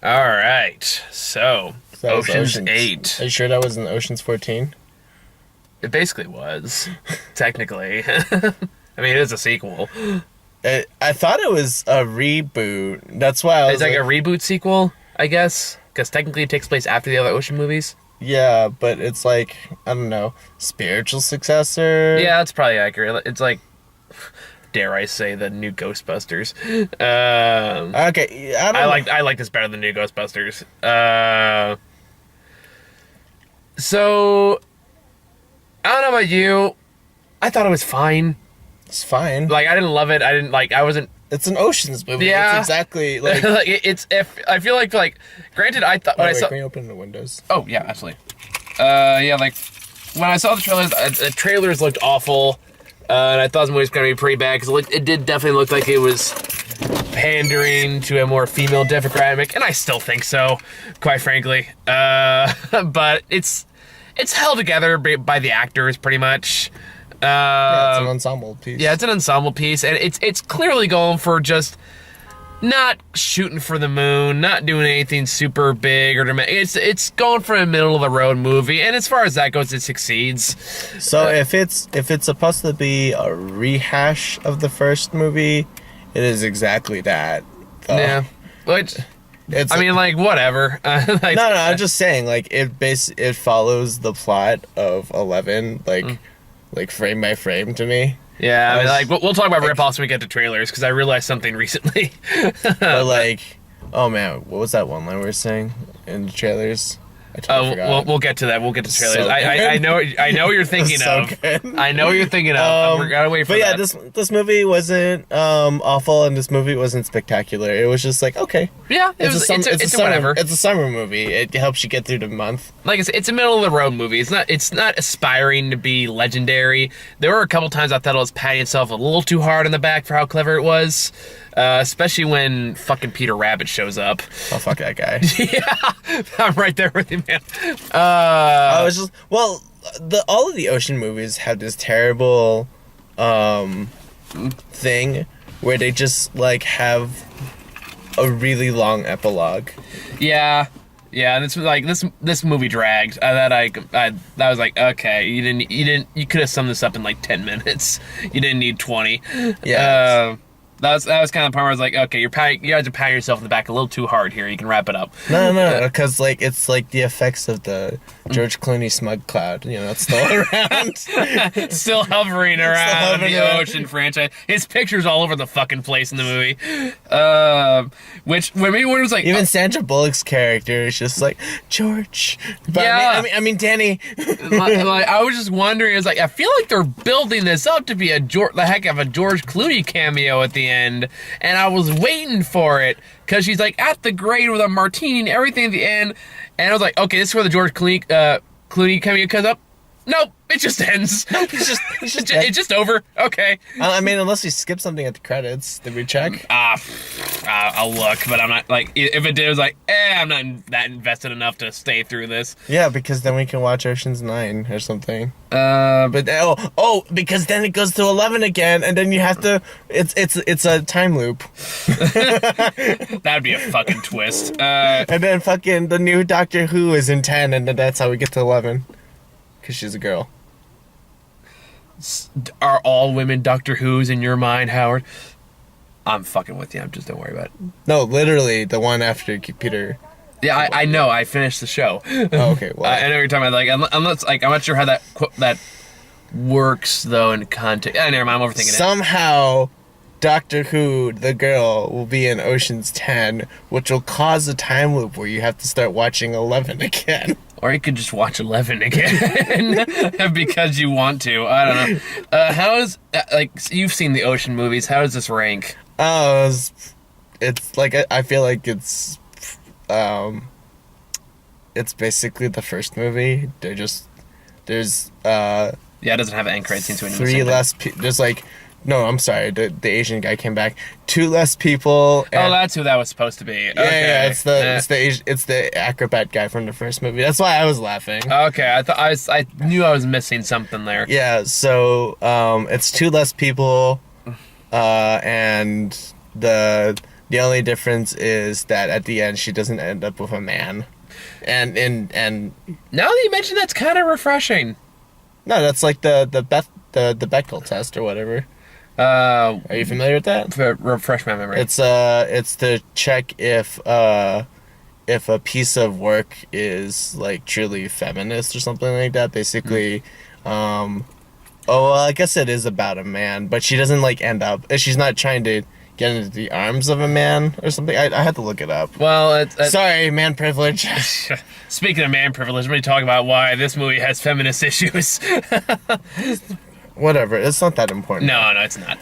All right. So, So that was Ocean's 8. Are you sure that wasn't Ocean's 14? It basically was, technically. I mean, it is a sequel. I thought it was a reboot. That's why I was It's like a reboot sequel, I guess, because technically it takes place after the other Ocean movies. yeah, but it's like, I don't know, spiritual successor? Yeah, that's probably accurate. It's like, dare I say, the new Ghostbusters. Okay, I like this better than new Ghostbusters. So I don't know about you. I thought it was fine. It's fine. Like, I didn't love it. I wasn't. It's an Ocean's movie. Yeah. It's exactly like... Like, it's if I feel like granted, I thought when I saw. Can you open the windows? Oh yeah, absolutely. Yeah, like when I saw the trailers looked awful, and I thought the movie was gonna be pretty bad because it did definitely look like it was pandering to a more female demographic, and I still think so, quite frankly. But it's held together by the actors pretty much. Yeah, it's an ensemble piece. Yeah, it's an ensemble piece, and it's clearly going for just not shooting for the moon, not doing anything super big or dramatic. It's going for a middle of the road movie, and as far as that goes, it succeeds. So if it's supposed to be a rehash of the first movie, it is exactly that. Yeah, which I mean, like, whatever. Like, no, I'm just saying, like, it follows the plot of 11, like frame by frame to me. Yeah, I mean, like, we'll talk about rip-offs when we get to trailers, because I realized something recently. But, like, oh man, what was that one line we were saying in the trailers? I totally forgot. We'll get to that. We'll get to trailers. So I know what you're thinking so of. good. I know what you're thinking of. We're gonna wait for but yeah, that. this movie wasn't awful, and this movie wasn't spectacular. It was just like, okay. Yeah, it's a whatever. It's a summer movie. It helps you get through the month. Like, it's a middle of the road movie. It's not aspiring to be legendary. There were a couple times I thought it was patting itself a little too hard on the back for how clever it was. Especially when fucking Peter Rabbit shows up. Oh, fuck that guy. Yeah, I'm right there with you, man. I was just, well, all of the Ocean movies have this terrible thing where they just like have a really long epilogue. Yeah, and this was like this movie dragged. That was like, okay, you could have summed this up in like 10 minutes. You didn't need 20. Yeah. That was kind of the part where I was like, okay, you guys are patting yourself in the back a little too hard here. You can wrap it up. No, because like it's like the effects of the George Clooney smug cloud. You know, it's still around, still hovering around the Ocean franchise. His picture's all over the fucking place in the movie. Which when it was like, even Sandra Bullock's character is just like George. But yeah, I mean Danny. like, I was just wondering. I was like, I feel like they're building this up to be the heck of a George Clooney cameo at the end, and I was waiting for it because she's like at the grade with a martini and everything at the end, and I was like, okay, this is where the George Clooney cameo comes up. Nope, it just ends. It's just over. Okay. I mean, unless we skip something at the credits, did we check? I'll look, but I'm not, like, if it did, I was like, I'm not that invested enough to stay through this. Yeah, because then we can watch Ocean's 9 or something. But because then it goes to 11 again, and then you have to. It's a time loop. That'd be a fucking twist. And then fucking the new Doctor Who is in 10, and then that's how we get to 11. Because she's a girl. Are all women Doctor Who's in your mind, Howard? I'm fucking with you. Just don't worry about it. No, literally the one after Peter. Yeah, I know. I finished the show. Oh, okay. Well, I know what you're talking about. Like, unless, like, I'm not sure how that works though in context. Never mind. I'm overthinking it. Somehow, Doctor Who, the girl, will be in Ocean's 10, which will cause a time loop where you have to start watching 11 again. Or you could just watch 11 again because you want to. I don't know. How is, like, you've seen the Ocean movies. How does this rank? Oh, it's like, I feel like it's basically the first movie. There's yeah, it doesn't have an end credit scene to three less there's like, no, I'm sorry, the Asian guy came back. 2 less people. And, that's who that was supposed to be. Yeah, it's the acrobat guy from the first movie. That's why I was laughing. Okay, I knew I was missing something there. Yeah, so it's 2 less people, and the The only difference is that at the end she doesn't end up with a man. And Now that you mention, that's kind of refreshing. no, that's like the Bechdel test or whatever. Are you familiar with that? Refresh my memory. It's to check if a piece of work is like truly feminist or something like that. Basically, oh well, I guess it is about a man, but she doesn't like end up. She's not trying to get into the arms of a man or something. I had to look it up. Well, Sorry, man privilege. Speaking of man privilege, let me talk about why this movie has feminist issues. Whatever, it's not that important. No, it's not.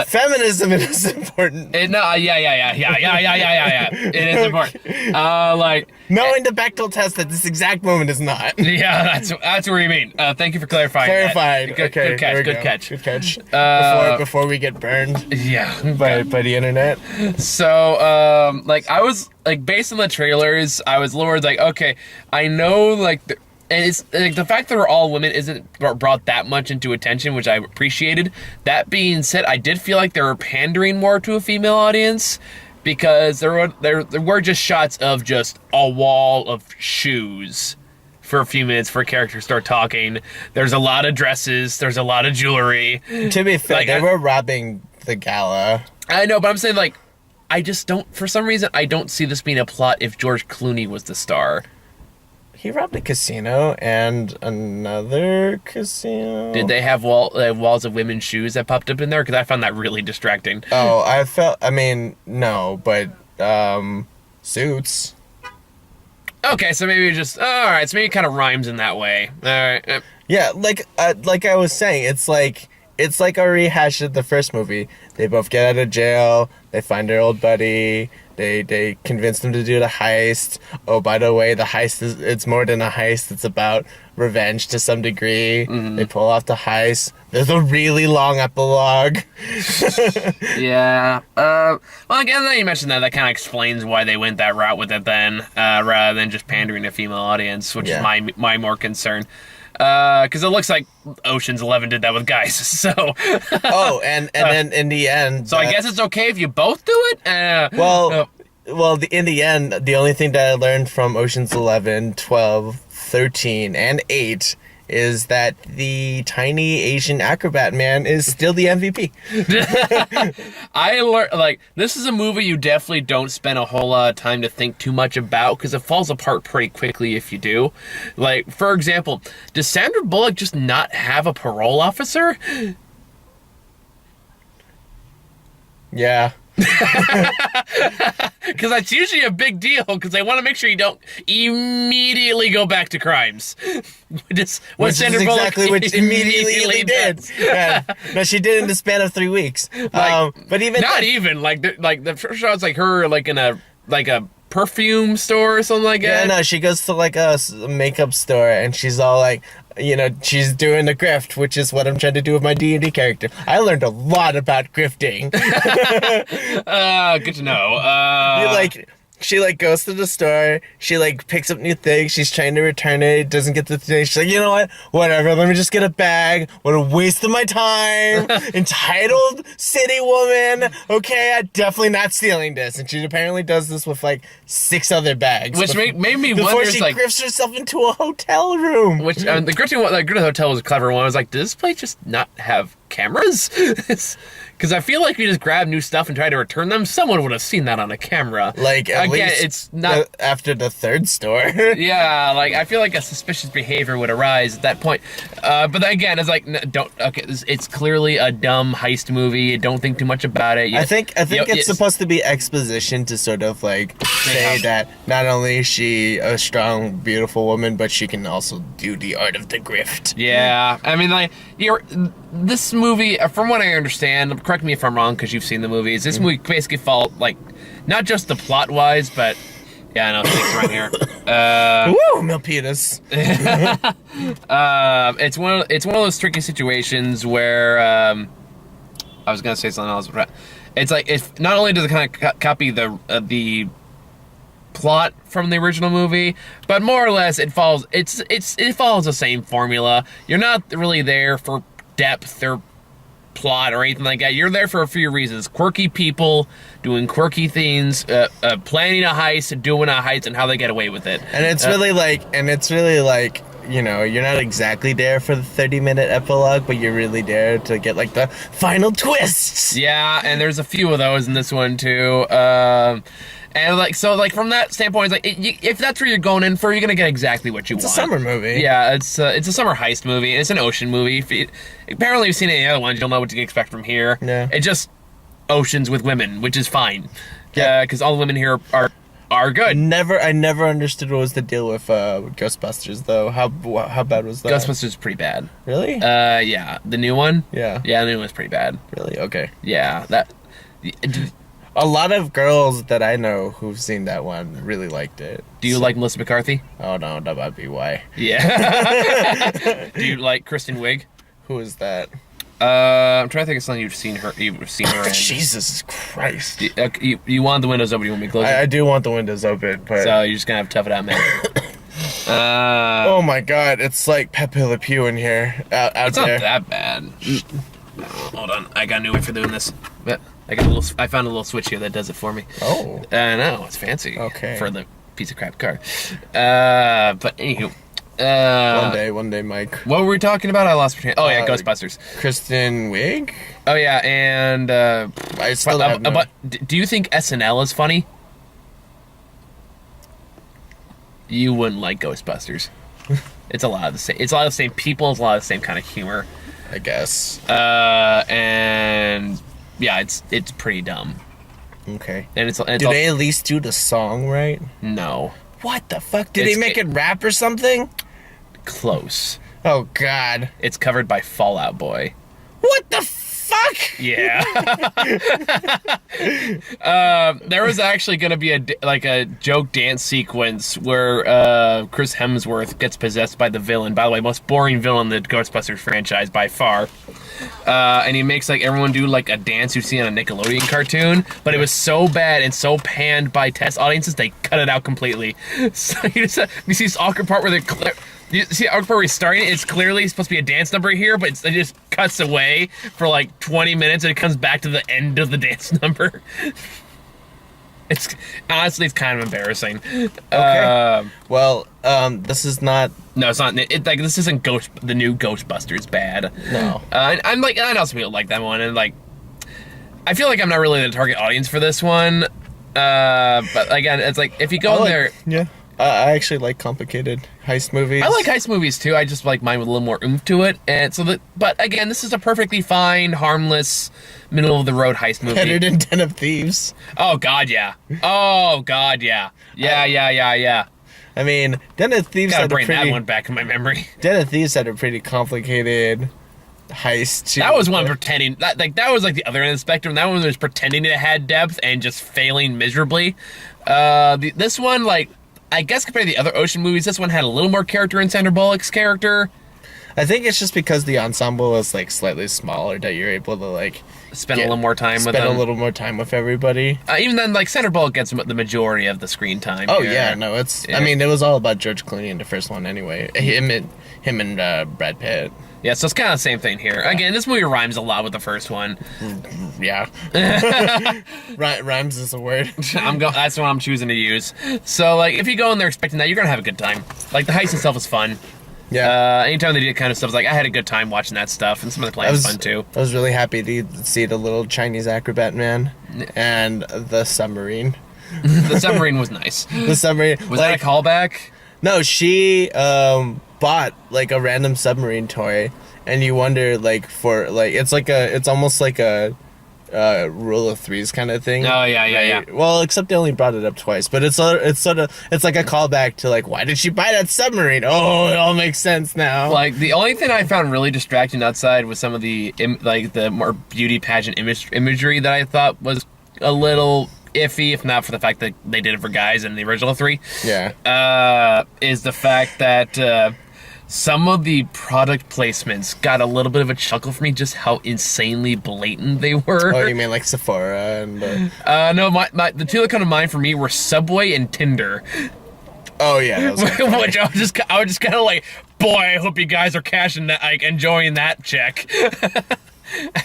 Feminism is important. Yeah. It is important. Knowing the Bechdel test at this exact moment is not. Yeah, that's what you mean. Thank you for clarifying. Clarified. Good catch. Good catch. Before we get burned. Yeah. By the internet. So, I was based on the trailers, I was lured. Okay, I know and it's the fact that we're all women isn't brought that much into attention, which I appreciated. That being said, I did feel like they were pandering more to a female audience because there were just shots of just a wall of shoes for a few minutes for characters start talking. There's a lot of dresses. There's a lot of jewelry. To be fair, they were robbing the gala. I know, but I'm saying I just don't. For some reason, I don't see this being a plot if George Clooney was the star. He robbed a casino and another casino. Did they have walls of women's shoes that popped up in there? Because I found that really distracting. Oh, no, but suits. Okay, so maybe just all right. So maybe it kind of rhymes in that way. All right. Yeah, like I was saying, it's like a rehash of the first movie. They both get out of jail. They find their old buddy. They convince them to do the heist. Oh, by the way, the heist it's more than a heist. It's about revenge to some degree. Mm-hmm. They pull off the heist. There's a really long epilogue. Yeah. Well, again, now you mentioned that kind of explains why they went that route with it then, rather than just pandering to a female audience, which is my more concern. Because it looks like Ocean's 11 did that with guys, so... Oh, and then in the end... So I guess it's okay if you both do it? In the end, the only thing that I learned from Ocean's 11, 12, 13, and 8 is that the tiny Asian acrobat man is still the MVP. I learned, this is a movie you definitely don't spend a whole lot of time to think too much about because it falls apart pretty quickly if you do. For example, does Sandra Bullock just not have a parole officer? Yeah. Because that's usually a big deal because they want to make sure you don't immediately go back to crimes. Which is exactly what she immediately did. Yeah. No, she did in the span of 3 weeks. But even the first shot's her in a perfume store or something like that. Yeah, no, she goes to a makeup store and she's all she's doing the grift, which is what I'm trying to do with my D&D character. I learned a lot about grifting. Good to know. She goes to the store, she picks up new things, she's trying to return it, doesn't get the thing, she's like, you know what, whatever, let me just get a bag, what a waste of my time, entitled city woman, okay, I'm definitely not stealing this, and she apparently does this with 6 other bags. Which made me wonder, before she grifts herself into a hotel room. Which, the grifting hotel was a clever one. I was like, does this place just not have cameras? Because I feel like if you just grab new stuff and try to return them, someone would have seen that on a camera. At least it's not after the third store. Yeah, I feel like a suspicious behavior would arise at that point. But then again, it's don't. Okay, it's clearly a dumb heist movie. Don't think too much about it. I think it's supposed to be exposition to sort of say that not only is she a strong, beautiful woman, but she can also do the art of the grift. Yeah, I mean, this movie, from what I understand, correct me if I'm wrong because you've seen the movies, this movie basically followed, not just the plot-wise, but... Yeah, I know, things right here. Woo, Milpitas. It's one of those tricky situations where... I was going to say something else, but... It's if not only does it kind of copy the plot from the original movie, but more or less it follows the same formula. You're not really there for depth or plot or anything like that. You're there for a few reasons. Quirky people doing quirky things, planning a heist, doing a heist, and how they get away with it. And it's really like, you know, you're not exactly there for the 30-minute epilogue, but you're really there to get like the final twists. Yeah, and there's a few of those in this one too. And like, so like from that standpoint, it's like if that's what you're going in for, you're gonna get exactly what you want. It's a summer movie. Yeah, it's a summer heist movie. It's an ocean movie. Apparently, you've seen any other ones, you'll know what to expect from here. Yeah. It's just oceans with women, which is fine. Yeah, because all the women here are good. I never understood what was the deal with Ghostbusters though. How bad was that? Ghostbusters is pretty bad. Really? Yeah, the new one. Yeah. Yeah, the new one's pretty bad. Really? Okay. Yeah, that. A lot of girls that I know who've seen that one really liked it. Do you like Melissa McCarthy? Oh no, that might be why. Yeah. Do you like Kristen Wiig? Who is that? I'm trying to think of something you've seen her in. Jesus Christ. You want the windows open, you want me to close it? I do want the windows open, but... So you're just gonna have to tough it out, man. Oh my god, it's like Pepe Le Pew in here. Out It's there. not that bad. No, hold on, I got a new way for doing this. I found a little switch here that does it for me. Oh. No, it's fancy. Okay. For the piece of crap car. But anywho. One day, Mike. What were we talking about? I lost my train. Oh yeah, Ghostbusters. Kristen Wiig? Oh yeah, and I still have no... do you think SNL is funny? You wouldn't like Ghostbusters. It's a lot of the same. It's a lot of the same people. It's a lot of the same kind of humor. I guess. And yeah, it's pretty dumb. Okay. And it's Do they at least do the song right? No. What the fuck? Did they make it rap or something? Close. Oh god. It's covered by Fall Out Boy. What the fuck? Yeah. There was actually going to be a joke dance sequence where Chris Hemsworth gets possessed by the villain. By the way, most boring villain in the Ghostbusters franchise by far. And he makes like everyone do like a dance you see on a Nickelodeon cartoon, but it was so bad and so panned by test audiences they cut it out completely. So you see this awkward part where you see the awkward part where he's starting. It's clearly supposed to be a dance number here, but it just cuts away for like 20 minutes and it comes back to the end of the dance number. It's honestly, it's kind of embarrassing. Okay. This is not. No, it's not. This isn't the new Ghostbusters bad. No. I'm like, I know some people like that one, and like, I feel like I'm not really the target audience for this one. But again, it's like if you go in there. Yeah. I actually like complicated heist movies. I like heist movies too. I just like mine with a little more oomph to it, and but again, this is a perfectly fine, harmless, middle of the road heist movie. Better than Den of Thieves. Oh god, yeah. Oh god, yeah. Yeah. I mean, Den of Thieves Gotta had bring that one back in my memory. Den of Thieves had a pretty complicated heist too. That was one pretending that was like the other end of the spectrum. That one was pretending it had depth and just failing miserably. This one, like, I guess compared to the other ocean movies, this one had a little more character in Sandra Bullock's character. I think it's just because the ensemble is like slightly smaller that you're able to like spend a little more time with them. Spend a little more time with everybody. Even then, like, Sandra Bullock gets the majority of the screen time. Oh here. yeah, no, it's. Yeah. I mean, it was all about George Clooney in the first one anyway. Him and Brad Pitt. Yeah, so it's kind of the same thing here. Again, this movie rhymes a lot with the first one. Yeah. Rhymes is a word. That's what I'm choosing to use. So, like, if you go in there expecting that, you're going to have a good time. Like, the heist itself is fun. Yeah. Anytime they did kind of stuff, I had a good time watching that stuff, and some of the play was fun, too. I was really happy to see the little Chinese acrobat man and the submarine. The submarine was nice. The submarine. Was that a callback? No, she bought like a random submarine toy, and you wonder like it's almost like a rule of threes kind of thing. Oh yeah. Well, except they only brought it up twice, but it's like a callback to like, why did she buy that submarine? Oh, it all makes sense now. Like, the only thing I found really distracting outside was some of the the more beauty pageant imagery that I thought was a little iffy, if not for the fact that they did it for guys in the original three. Yeah. Is the fact that some of the product placements got a little bit of a chuckle for me, just how insanely blatant they were. Oh, you mean like Sephora and... no, the two that come to mind for me were Subway and Tinder. Oh, yeah. Which I was just kind of like, boy, I hope you guys are cashing that, like, enjoying that check.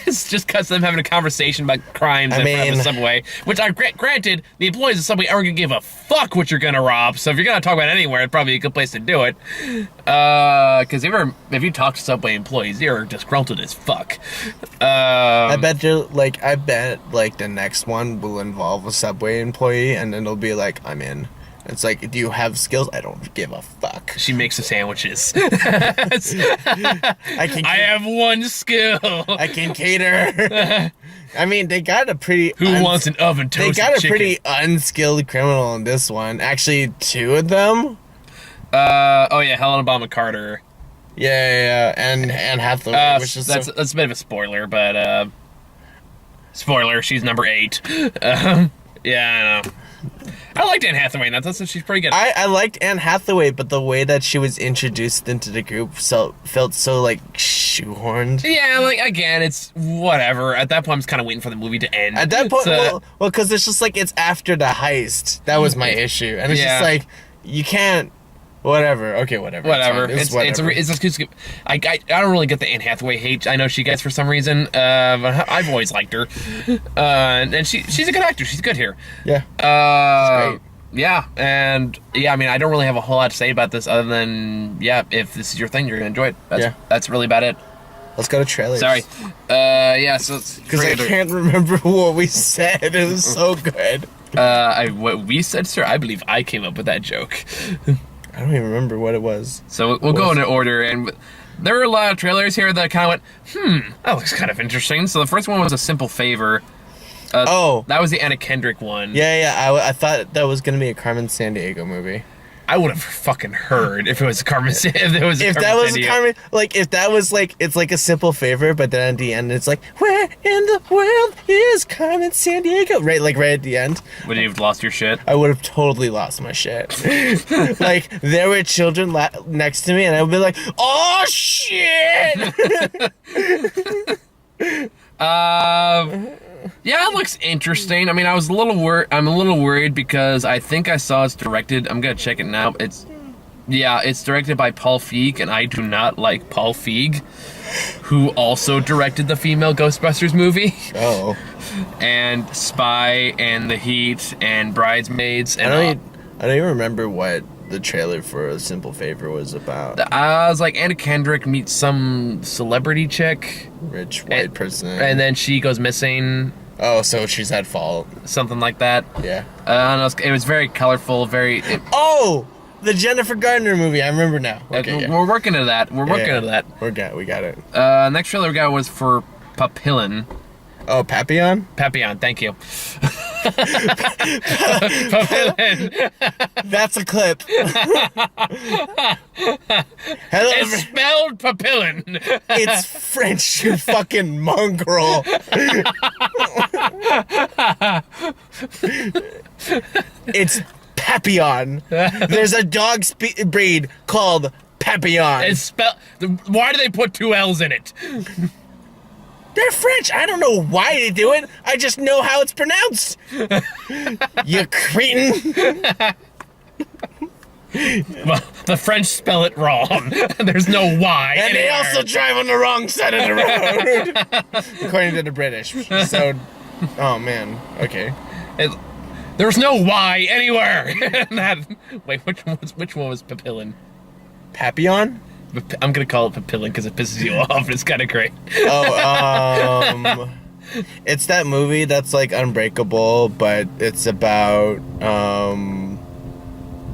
It's just because them having a conversation about crimes in front of the subway. Which, granted, the employees of the subway aren't going to give a fuck what you're going to rob. So if you're going to talk about anywhere, it's probably a good place to do it. Because if you talk to subway employees, they're disgruntled as fuck. I bet the next one will involve a subway employee, and then it'll be like, I'm in. It's like, do you have skills? I don't give a fuck. She makes the sandwiches. I have one skill. I can cater. I mean, they got a pretty... Who wants an oven toasted chicken? They got a pretty unskilled criminal in this one. Actually, two of them. Helena Bonham Carter. Yeah, and Hathaway, which is... That's a bit of a spoiler, but... Spoiler, she's number 8. Yeah, I know. I liked Anne Hathaway in that. She's pretty good. I liked Anne Hathaway, but the way that she was introduced into the group felt so, like, shoehorned. Yeah, like, again, it's whatever. At that point, I'm just kind of waiting for the movie to end. At that point, well, because it's just, like, it's after the heist. That was my issue. And it's just, like, you can't... Whatever. Okay, whatever. Whatever. It's I don't really get the Anne Hathaway hate I know she gets for some reason, but I've always liked her. And she's a good actor. She's good here. Yeah. She's great. Yeah, and I mean, I don't really have a whole lot to say about this other than, if this is your thing, you're gonna enjoy it. That's really about it. Let's go to trailers. Sorry. So because I can't remember what we said. It was so good. What we said, sir? I believe I came up with that joke. I don't even remember what it was. So we'll go in order, and there were a lot of trailers here that kind of went, that looks kind of interesting. So the first one was A Simple Favor. That was the Anna Kendrick one. Yeah. I thought that was going to be a Carmen Sandiego movie. I would have fucking heard if it was Carmen. If that was like it's like A Simple Favor, but then at the end it's like, where in the world is Carmen Sandiego? Right at the end. Would you have lost your shit? I would have totally lost my shit. Like there were children next to me, and I would be like, oh shit. Yeah, it looks interesting. I mean, I'm a little worried because I think I saw it's directed. I'm gonna check it now. It's directed by Paul Feig, and I do not like Paul Feig, who also directed the female Ghostbusters movie. Oh. And Spy and The Heat and Bridesmaids. And I don't even remember what the trailer for A Simple Favor was about. I was like, Anna Kendrick meets some celebrity chick. Rich white person. And then she goes missing. Oh, so she's at fault. Something like that. Yeah. It was very colorful, the Jennifer Garner movie. I remember now. Okay, We're working to that. We got it. Next trailer we got was for Papillon. Oh, Papillon? Papillon, thank you. Papillon. That's a clip. Hello. It's spelled Papillon. It's French, you fucking mongrel. It's Papillon. There's a dog breed called Papillon. It's spelled. Why do they put 2 L's in it? They're French. I don't know why they do it. I just know how it's pronounced. You cretin. Well, the French spell it wrong. There's no Y. And they also drive on the wrong side of the road. According to the British. So, oh man. Okay. There's no Y anywhere. Wait, which one was Papillon? Papillon? I'm gonna call it Papillon because it pisses you off. It's kind of great. It's that movie that's like Unbreakable, but it's about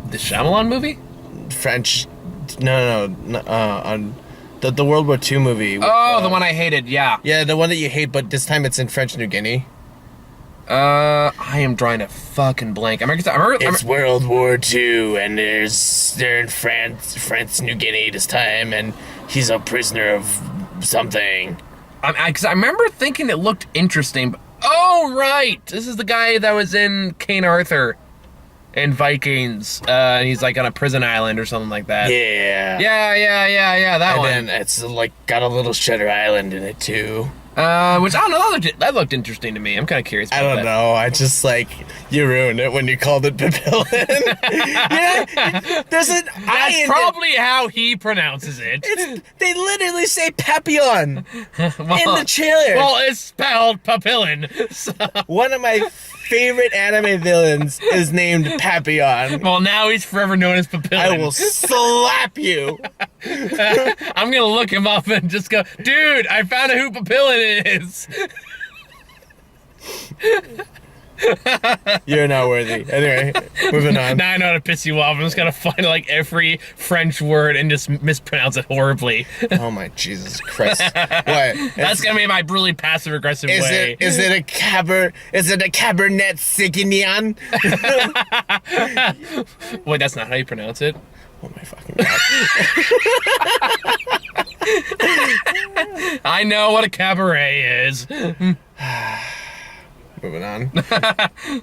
the Shyamalan movie. French, no, the World War II movie. With, the one I hated. Yeah, the one that you hate, but this time it's in French New Guinea. I am drawing a fucking blank. It's World War II, and they're in France, New Guinea this time, and he's a prisoner of something. Because I remember thinking it looked interesting. But, oh right, this is the guy that was in King Arthur, in Vikings, and he's like on a prison island or something like that. Yeah. Yeah, that one. And then it's like got a little Shutter Island in it too. Which I don't know, that looked interesting to me. I'm kind of curious about I don't know. I just like you ruined it when you called it Papillon. Yeah, there's an I That's in probably how he pronounces it. They literally say Papillon in the trailer. Well, it's spelled Papillon. So. One of my favorite anime villains is named Papillon. Well, now he's forever known as Papillon. I will slap you. I'm gonna look him up and just go, dude, I found out who Papillon is. You're not worthy. Anyway, moving on. Now I know how to piss you off. I'm just gonna find like every French word and just mispronounce it horribly. Oh my Jesus Christ! What? That's gonna be my really passive aggressive way. Is it a Cabernet Sauvignon? Wait, that's not how you pronounce it. Oh my fucking God! I know what a cabaret is. Moving on.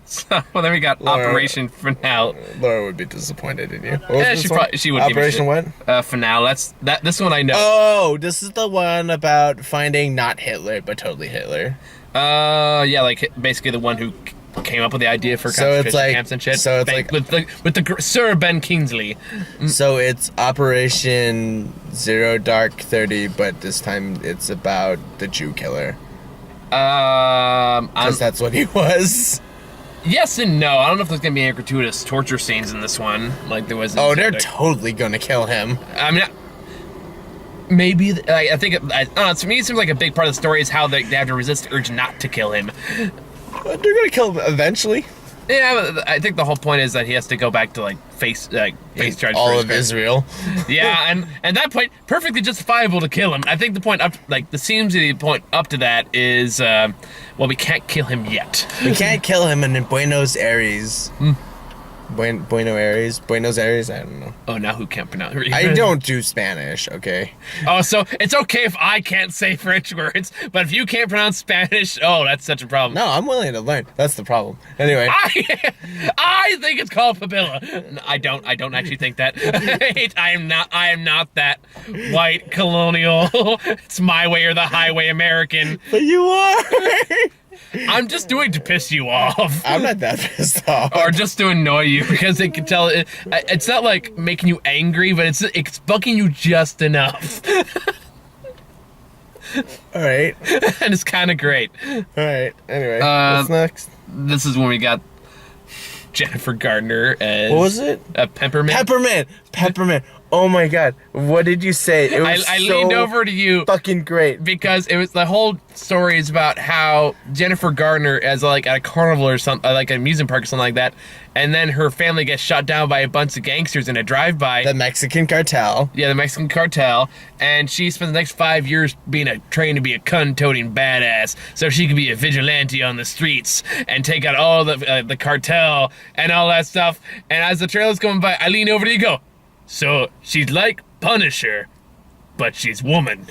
So, well, then we got Laura- Operation Finale. Laura would be disappointed in you. What was Yeah, this she would. Operation give a what? shit. Finale. This one I know. Oh, this is the one about finding not Hitler, but totally Hitler. Yeah, like basically the one who came up with the idea for So it's concentration like- camps and shit. so it's like- with the Sir Ben Kingsley. So it's Operation Zero Dark 30, but this time it's about the Jew killer. Because that's what he was. Yes and no. I don't know if there's gonna be any gratuitous torture scenes in this one, like there was. In Oh, they're Zodiac. totally gonna kill him. I mean, maybe. I think. I don't know. To me, it seems like a big part of the story is how they have to resist the urge not to kill him. They're gonna kill him eventually. Yeah, but I think the whole point is that he has to go back to like face charge All for his of crime. Israel. Yeah, and at that point, perfectly justifiable to kill him. I think the point up, like the seems the point up to that is, well, we can't kill him yet. We can't kill him in Buenos Aires. Buenos Aires? I don't know. Oh, now who can't pronounce? I don't do Spanish, okay? Oh, so it's okay if I can't say French words, but if you can't pronounce Spanish, oh, that's such a problem. No, I'm willing to learn. That's the problem. Anyway. I think it's called Papilla. I don't actually think that. I am not that white colonial. It's my way or the highway American. But you are! I'm just doing to piss you off. I'm not that pissed off. Or just to annoy you, because they can tell it's not like making you angry, but it's bugging you just enough. Alright. And it's kind of great. Alright. Anyway, what's next? This is when we got Jennifer Gardner as What was it? Peppermint. Peppermint. Oh my God. What did you say? It was I so leaned over to you fucking great. because it was the whole story is about how Jennifer Gardner as like at a carnival or something, like an amusement park or something like that, and then her family gets shot down by a bunch of gangsters in a drive-by. The Mexican cartel. Yeah, the Mexican cartel, and she spends the next 5 years trained to be a gun-toting badass, so she could be a vigilante on the streets and take out all the cartel and all that stuff. And as the trailer's going by, I lean over to you, and go, so she's like Punisher, but she's woman.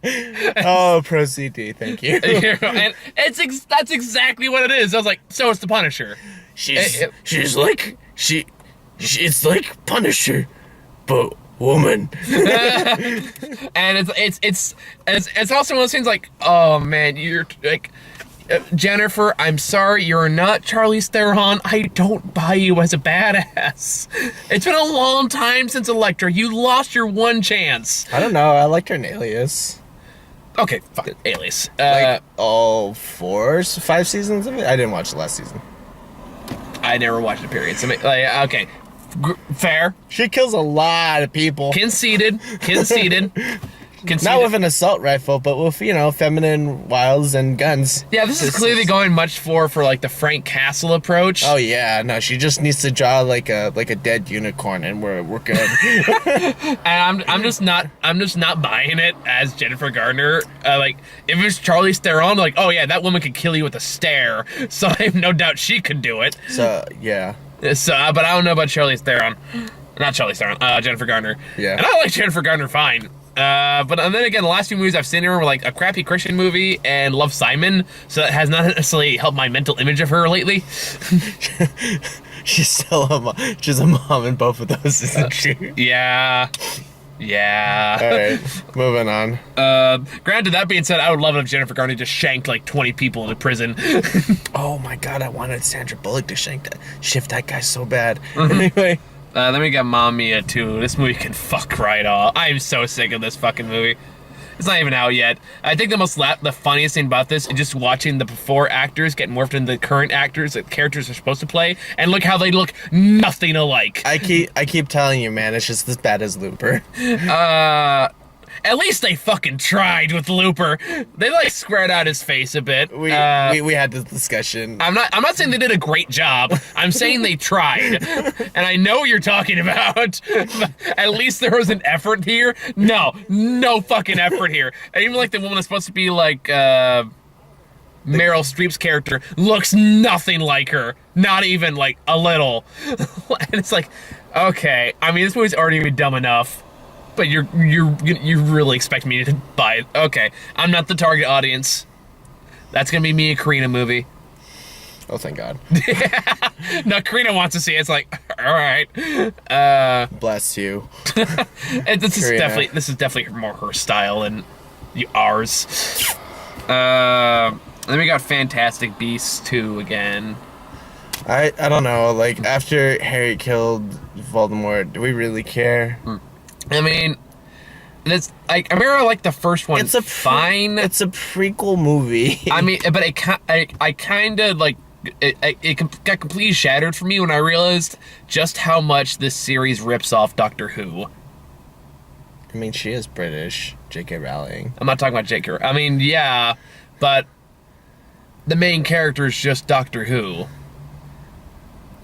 Oh, proceed, thank you. And that's exactly what it is. I was like, so it's the Punisher. It's like Punisher, but woman. And it's also one of those things like, oh man, you're like, Jennifer, I'm sorry, you're not Charlize Theron. I don't buy you as a badass. It's been a long time since Elektra. You lost your one chance. I don't know. I liked her in Alias. Okay, fuck it. Alias. Like all 5 seasons of it. I didn't watch the last season. I never watched the period. So, like, okay, fair. She kills a lot of people. Conceded. Not with an assault rifle, but with, feminine wiles and guns. Yeah, this is clearly going much for like the Frank Castle approach. Oh yeah, no, she just needs to draw like a dead unicorn, and we're good. And I'm just not buying it as Jennifer Gardner. Like if it was Charlize Theron, like, oh yeah, that woman could kill you with a stare. So I have no doubt she could do it. So yeah. So, but I don't know about Charlize Theron. Not Charlize Theron. Jennifer Gardner. Yeah. And I like Jennifer Gardner fine. But and then again, the last few movies I've seen her were like a crappy Christian movie and Love, Simon, so that has not necessarily helped my mental image of her lately. She's still a mom. She's a mom in both of those, isn't she? Yeah. Yeah. All right, moving on. Granted, that being said, I would love it if Jennifer Garner just shanked like 20 people into prison. Oh my god, I wanted Sandra Bullock to shift that guy so bad. Anyway. Then we got Mamma Mia 2. This movie can fuck right off. I'm so sick of this fucking movie. It's not even out yet. I think the funniest thing about this is just watching the before actors get morphed into the current actors that characters are supposed to play, and look how they look nothing alike. I keep telling you, man, it's just as bad as Looper. At least they fucking tried with Looper. They like squared out his face a bit. We had this discussion. I'm not saying they did a great job. I'm saying they tried. And I know what you're talking about. But at least there was an effort here. No fucking effort here. And even like the woman that's supposed to be like Meryl Streep's character looks nothing like her. Not even like a little. And it's like, okay. I mean, this movie's already been dumb enough. But you really expect me to buy it. Okay, I'm not the target audience. That's gonna be me and Karina movie. Oh, thank God. No, Karina wants to see it. It's like, all right. Bless you. This is definitely more her style than ours. Then we got Fantastic Beasts 2 again. I don't know. Like, after Harry killed Voldemort, do we really care? I mean, it's I remember like the first one. It's fine. It's a prequel movie. I mean, but I kind of like it got completely shattered for me when I realized just how much this series rips off Doctor Who. I mean, she is British, J.K. Rowling. I'm not talking about J.K. I mean, yeah, but the main character is just Doctor Who.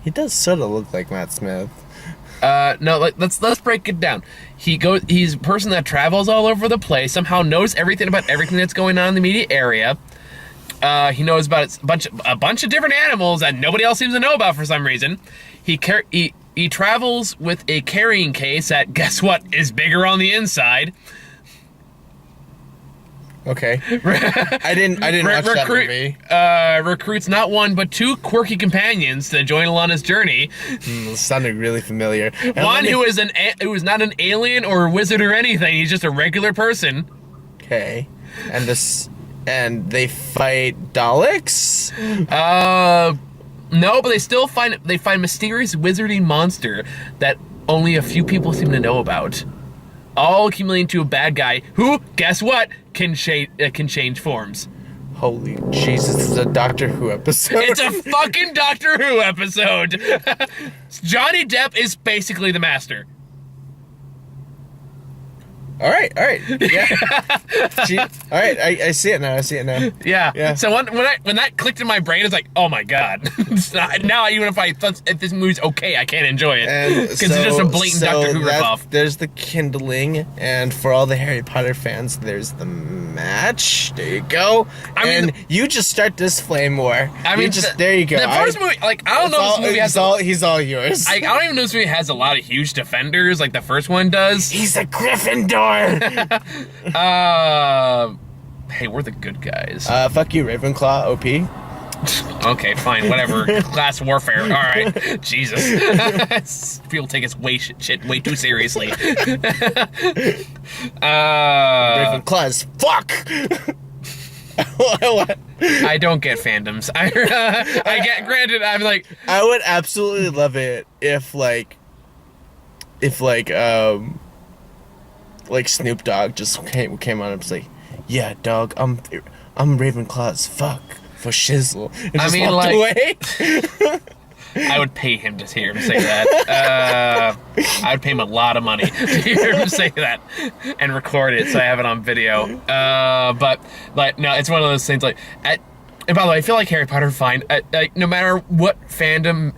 He does sort of look like Matt Smith. No, let's break it down. He's a person that travels all over the place, somehow knows everything about everything that's going on in the immediate area. He knows about a bunch of different animals that nobody else seems to know about for some reason. He travels with a carrying case that, guess what, is bigger on the inside. Okay. I didn't watch that movie. Recruits not one but two quirky companions to join along his journey. Sounded really familiar. One who is not an alien or a wizard or anything. He's just a regular person. Okay. And they fight Daleks? No, but they find mysterious wizarding monster that only a few people seem to know about. All accumulating to a bad guy who, guess what, can change forms. Holy Jesus, this is a Doctor Who episode. It's a fucking Doctor Who episode. Johnny Depp is basically the master. All right. Yeah. All right, I see it now. Yeah. So when that clicked in my brain, it's like, oh my God. Now even if this movie's okay, I can't enjoy it because it's just a blatant Doctor Who ripoff. There's the kindling, and for all the Harry Potter fans, there's the match. There you go. You just start this flame war. There you go. The first movie, like, I don't know if this movie has. He's all yours. I don't even know if this movie has a lot of huge defenders like the first one does. He's a Gryffindor. Hey, we're the good guys. Fuck you, Ravenclaw, OP. Okay, fine, whatever. Class warfare. All right, Jesus. People take us shit way too seriously. Ravenclaw's fuck. I don't get fandoms. I get. Granted, I'm like. I would absolutely love it if Snoop Dogg just came on and was like, yeah, dog, I'm Ravenclaw's fuck for shizzle. And just walked away. I would pay him to hear him say that. I would pay him a lot of money to hear him say that and record it so I have it on video. But no, it's one of those things and by the way, I feel like Harry Potter fine. No matter what fandom,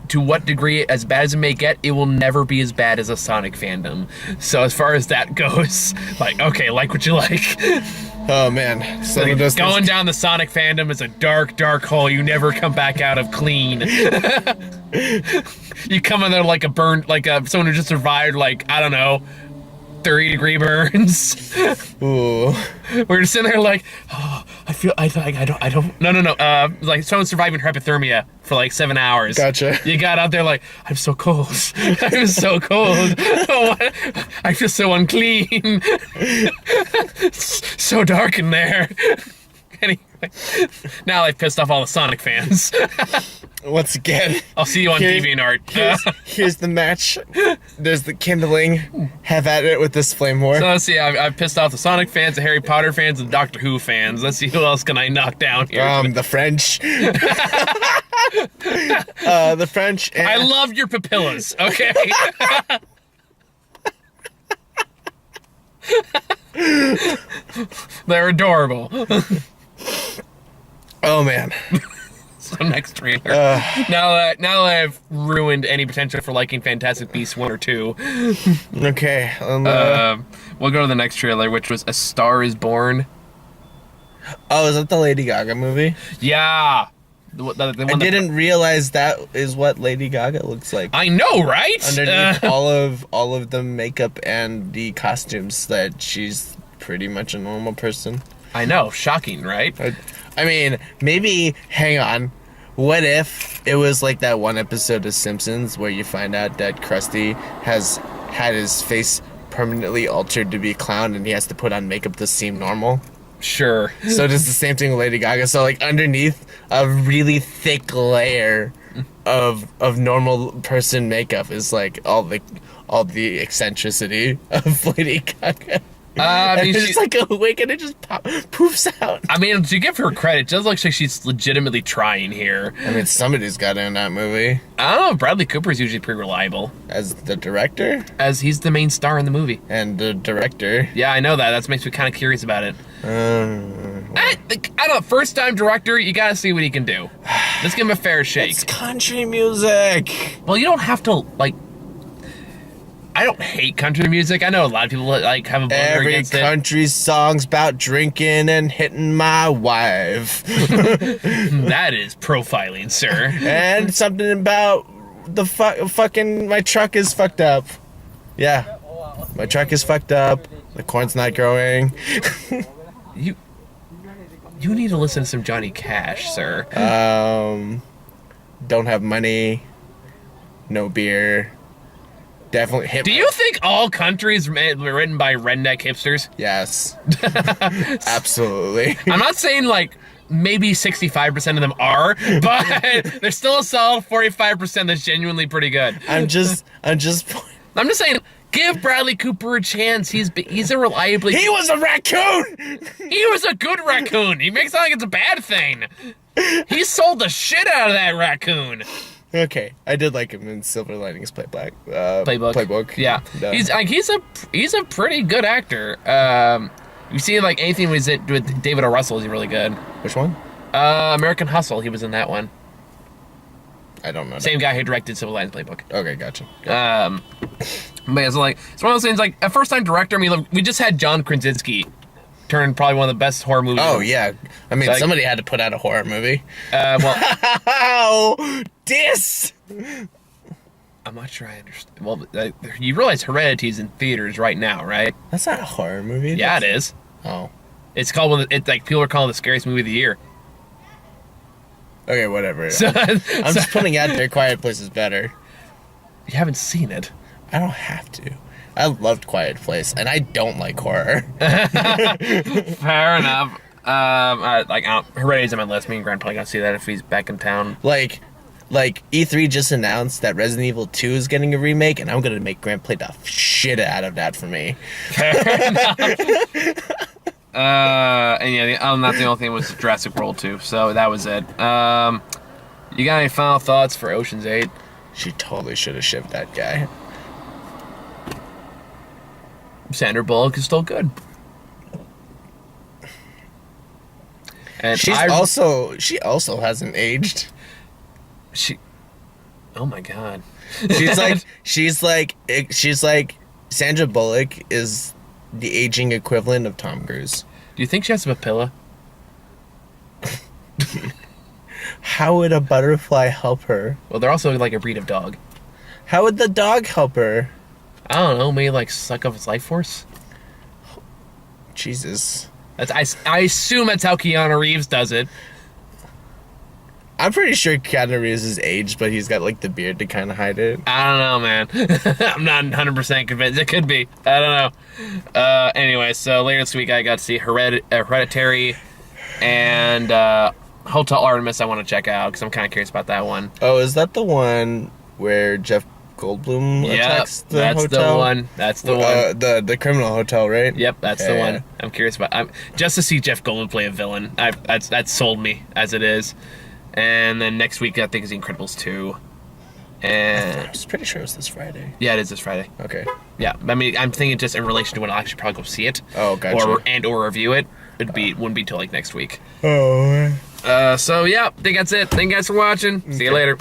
to what degree, as bad as it may get, it will never be as bad as a Sonic fandom. So as far as that goes, okay, like what you like. Oh man, going down the Sonic fandom is a dark, dark hole you never come back out of clean. You come in there like a burned, someone who just survived, I don't know, 30-degree burns. Ooh. We're just sitting there like, oh, I don't. No. Like someone surviving hypothermia for like 7 hours. Gotcha. You got out there like, I'm so cold. I'm so cold. Oh, I feel so unclean. So dark in there. Anyway, now I've pissed off all the Sonic fans. Once again, I'll see you on DeviantArt. Here's the match. There's the kindling. Have at it with this flame war. So let's see. I've pissed off the Sonic fans, the Harry Potter fans, and Doctor Who fans. Let's see who else can I knock down here. The French. The French. And I love your papillas. Okay. They're adorable. Oh man. So next trailer. Now that I've ruined any potential for liking Fantastic Beasts 1 or 2. Okay. We'll go to the next trailer, which was A Star Is Born. Oh, is that the Lady Gaga movie? Yeah. The one I didn't realize that is what Lady Gaga looks like. I know, right? Underneath all of the makeup and the costumes, that she's pretty much a normal person. I know. Shocking, right? I mean, maybe, hang on. What if it was like that one episode of Simpsons where you find out that Krusty has had his face permanently altered to be a clown and he has to put on makeup to seem normal? Sure. So it is the same thing with Lady Gaga. So like underneath a really thick layer of normal person makeup is like all the eccentricity of Lady Gaga. I mean, it's like a wig and it just poofs out. I mean, to give her credit, it does look like she's legitimately trying here. I mean, somebody's got in that movie. I don't know. Bradley Cooper's usually pretty reliable. As the director? As he's the main star in the movie. And the director. Yeah, I know that. That makes me kind of curious about it. I don't know. First time director, you gotta see what he can do. Let's give him a fair shake. It's country music. Well, you don't have to, like... I don't hate country music. I know a lot of people like have a boner against it. Every country song's about drinking and hitting my wife. That is profiling, sir. And something about the fucking my truck is fucked up. Yeah, my truck is fucked up. The corn's not growing. You need to listen to some Johnny Cash, sir. Don't have money. No beer. Definitely hip. Do you think all countries were written by redneck hipsters? Yes. Absolutely. I'm not saying like maybe 65% of them are, but there's still a solid 45% that's genuinely pretty good. I'm just saying, give Bradley Cooper a chance. He's a reliably... He was a raccoon! He was a good raccoon. He makes it sound like it's a bad thing. He sold the shit out of that raccoon. Okay, I did like him in Silver Linings Playbook. Yeah, No. he's a pretty good actor. You see, like anything with David O. Russell, he's really good. Which one? American Hustle. He was in that one. I don't know. Same guy who directed Silver Linings Playbook. Okay, gotcha. But yeah, so like it's one of those things. Like a first-time director. I mean, look, we just had John Krasinski turn probably one of the best horror movies. Oh yeah, I mean, like, somebody had to put out a horror movie. Well, this. I'm not sure I understand. Well, you realize Heredity's in theaters right now, right? That's not a horror movie. Yeah, it is. Oh. It's called it's like people are calling it the scariest movie of the year. Okay, whatever. So, I'm just putting out there. Quiet Place is better. You haven't seen it. I don't have to. I loved Quiet Place, and I don't like horror. Fair enough. Heredity's on my list. Me and Grant probably gonna see that if he's back in town. Like E3 just announced that Resident Evil 2 is getting a remake, and I'm gonna make Grant play the shit out of that for me. Fair enough. And yeah, the only thing was Jurassic World 2, so that was it. You got any final thoughts for Ocean's 8? She totally should have shipped that guy. Sandra Bullock is still good. And she also hasn't aged. Oh my god. she's like Sandra Bullock is the aging equivalent of Tom Cruise. Do you think she has a papilla? How would a butterfly help her? Well, they're also like a breed of dog. How would the dog help her? I don't know, maybe like suck up his life force. Jesus. I assume that's how Keanu Reeves does it. I'm pretty sure Keanu Reeves is aged, but he's got like the beard to kind of hide it. I don't know, man. I'm not 100% convinced. It could be. I don't know. Anyway, so later this week I got to see Hereditary and Hotel Artemis I want to check out because I'm kind of curious about that one. Oh, is that the one where Jeff Goldblum attacks the that's hotel? the one. That's the one. The criminal hotel, right? Yep, that's the one. I'm curious about. Just to see Jeff Goldblum play a villain. That's sold me as it is. And then next week, I think, is Incredibles 2. And I was pretty sure it was this Friday. Yeah, it is this Friday. Okay. Yeah, I mean, I'm thinking just in relation to when I'll actually probably go see it. Oh, gotcha. Or review it. Wouldn't be till like next week. Oh. So yeah, I think that's it. Thank you guys for watching. See you later.